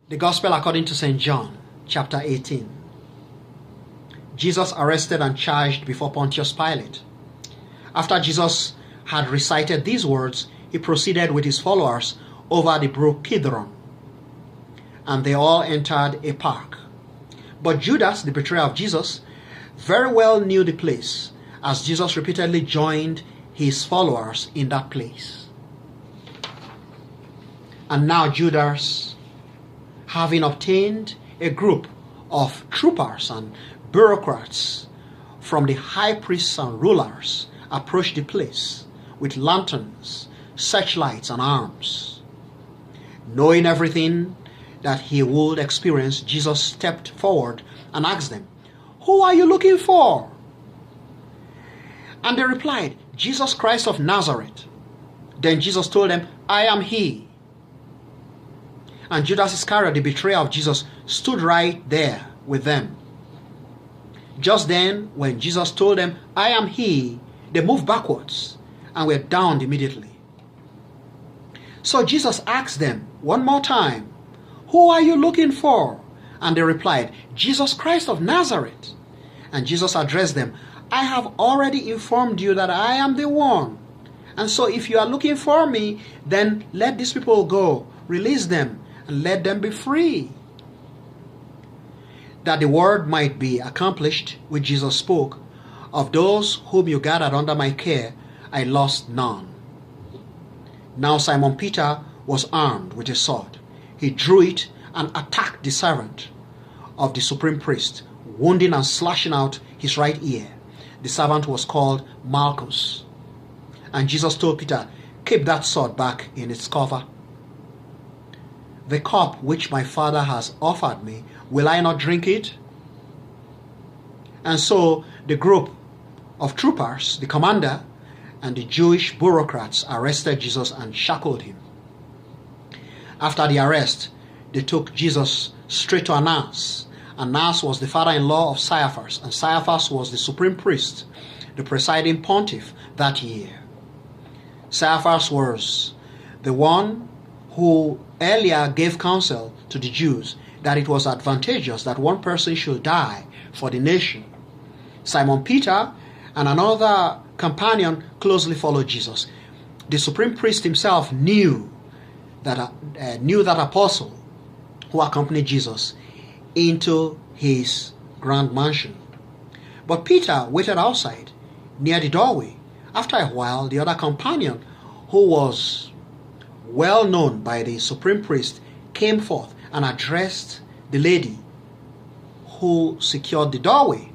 The Gospel according to St. John, chapter 18. Jesus arrested and charged before Pontius Pilate. After Jesus had recited these words, he proceeded with his followers over the brook Kidron, and they all entered a park. But Judas, the betrayer of Jesus, very well knew the place, as Jesus repeatedly joined his followers in that place. And now Judas, having obtained a group of troopers and bureaucrats from the high priests and rulers, approached the place with lanterns, searchlights, and arms. Knowing everything that he would experience, Jesus stepped forward and asked them, "Who are you looking for?" And they replied, "Jesus Christ of Nazareth." Then Jesus told them, "I am he." And Judas Iscariot, the betrayer of Jesus, stood right there with them. Just then, when Jesus told them, "I am he," they moved backwards and were downed immediately. So Jesus asked them one more time, "Who are you looking for?" And they replied, "Jesus Christ of Nazareth." And Jesus addressed them, "I have already informed you that I am the one. And so if you are looking for me, then let these people go, release them, and let them be free." That the word might be accomplished which Jesus spoke, "Of those whom you gathered under my care, I lost none." Now Simon Peter was armed with a sword. He drew it and attacked the servant of the supreme priest, wounding and slashing out his right ear. The servant was called Malchus. And Jesus told Peter, "Keep that sword back in its cover. The cup which my Father has offered me, will I not drink it?" And so the group of troopers, the commander, and the Jewish bureaucrats arrested Jesus and shackled him. After the arrest, they took Jesus straight to Annas. Annas was the father-in-law of Caiaphas, and Caiaphas was the supreme priest, the presiding pontiff that year. Caiaphas was the one who earlier gave counsel to the Jews that it was advantageous that one person should die for the nation. Simon Peter and another companion closely followed Jesus. The supreme priest himself knew that apostle who accompanied Jesus into his grand mansion. But Peter waited outside near the doorway. After a while, the other companion, who was well known by the supreme priest, came forth and addressed the lady who secured the doorway,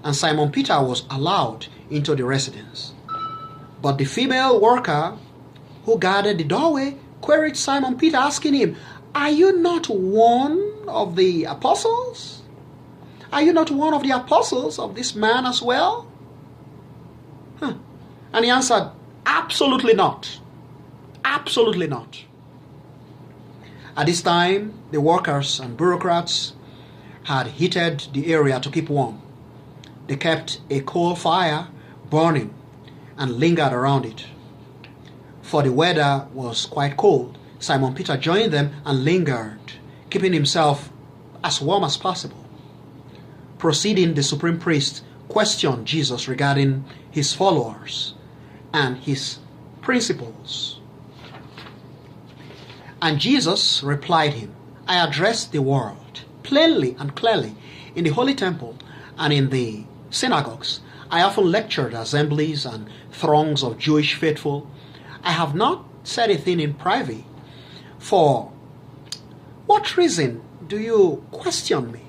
and Simon Peter was allowed into the residence. But the female worker who guarded the doorway queried Simon Peter, asking him, "Are you not one of the apostles? Are you not one of the apostles of this man as well?" And he answered, "Absolutely not. Absolutely not." At this time, the workers and bureaucrats had heated the area to keep warm. They kept a coal fire burning and lingered around it. For the weather was quite cold, Simon Peter joined them and lingered, keeping himself as warm as possible. Proceeding, the supreme priest questioned Jesus regarding his followers and his principles. And Jesus replied him, "I address the world plainly and clearly in the holy temple and in the synagogues. I often lectured assemblies and throngs of Jewish faithful. I have not said a thing in private. For what reason do you question me?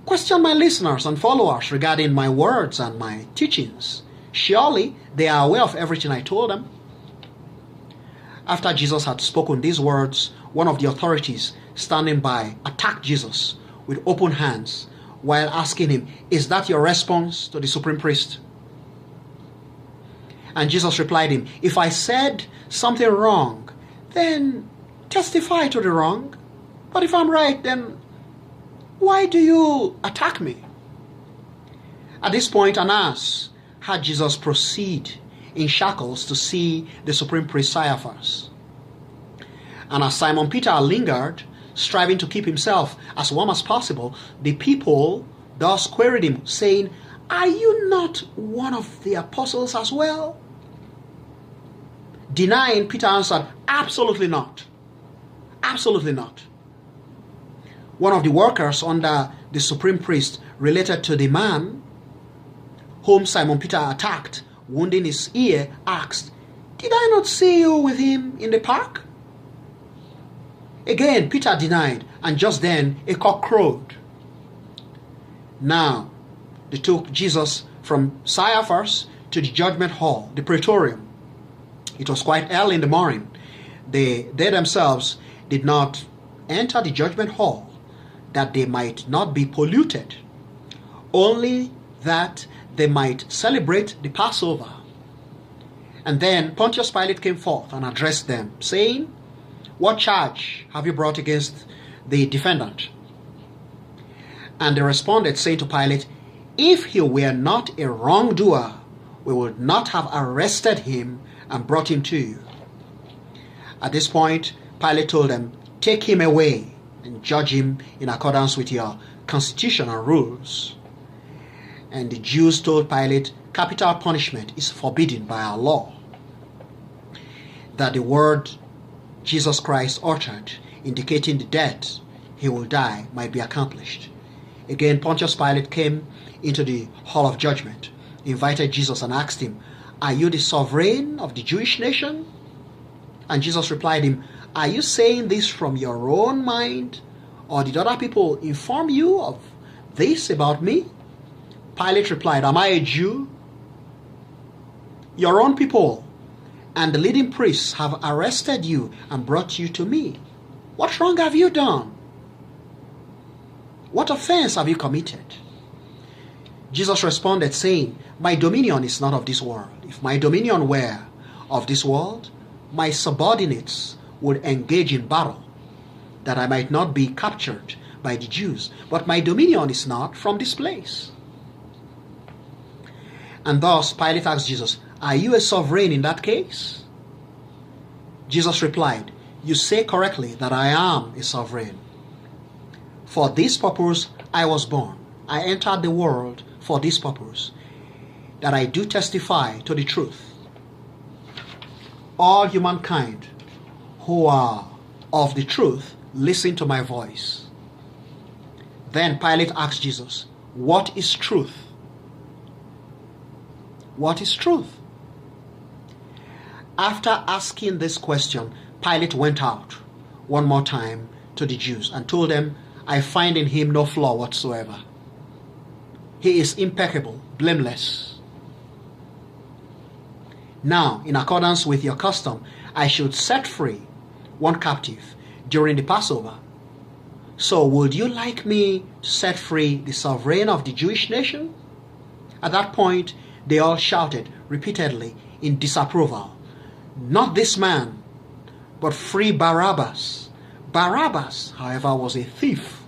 Question my listeners and followers regarding my words and my teachings. Surely they are aware of everything I told them." After Jesus had spoken these words, one of the authorities standing by attacked Jesus with open hands while asking him, "Is that your response to the supreme priest?" And Jesus replied him, "If I said something wrong, then testify to the wrong. But if I'm right, then why do you attack me?" At this point, Annas had Jesus proceed in shackles to see the supreme priest Caiaphas. And as Simon Peter lingered, striving to keep himself as warm as possible, the people thus queried him, saying, "Are you not one of the apostles as well?" Denying, Peter answered, "Absolutely not. Absolutely not." One of the workers under the supreme priest related to the man whom Simon Peter attacked, wounding his ear, asked, "Did I not see you with him in the park?" Again, Peter denied, and just then a cock crowed. Now, they took Jesus from Caiaphas to the judgment hall, the praetorium. It was quite early in the morning. They themselves did not enter the judgment hall, that they might not be polluted, only that they might celebrate the Passover. And then Pontius Pilate came forth and addressed them, saying, "What charge have you brought against the defendant?" And they responded, saying to Pilate, "If he were not a wrongdoer, we would not have arrested him and brought him to you." At this point, Pilate told them, "Take him away and judge him in accordance with your constitution and rules." And the Jews told Pilate, capital punishment is forbidden by our law, that the word Jesus Christ uttered, indicating the death he will die, might be accomplished. Again, Pontius Pilate came into the hall of judgment, invited Jesus and asked him, "Are you the sovereign of the Jewish nation?" And Jesus replied him, "Are you saying this from your own mind, or did other people inform you of this about me?" Pilate replied, "Am I a Jew? Your own people and the leading priests have arrested you and brought you to me. What wrong have you done? What offense have you committed?" Jesus responded, saying, "My dominion is not of this world. If my dominion were of this world, my subordinates would engage in battle, that I might not be captured by the Jews. But my dominion is not from this place." And thus Pilate asked Jesus, "Are you a sovereign in that case?" Jesus replied, "You say correctly that I am a sovereign. For this purpose I was born. I entered the world for this purpose, that I do testify to the truth. All humankind who are of the truth listen to my voice." Then Pilate asked Jesus, "What is truth?" What is truth? After asking this question, Pilate went out one more time to the Jews and told them, "I find in him no flaw whatsoever. He is impeccable, blameless. Now, in accordance with your custom, I should set free one captive during the Passover. So would you like me to set free the sovereign of the Jewish nation?" At that point, they all shouted repeatedly in disapproval, "Not this man, but free Barabbas." Barabbas, however, was a thief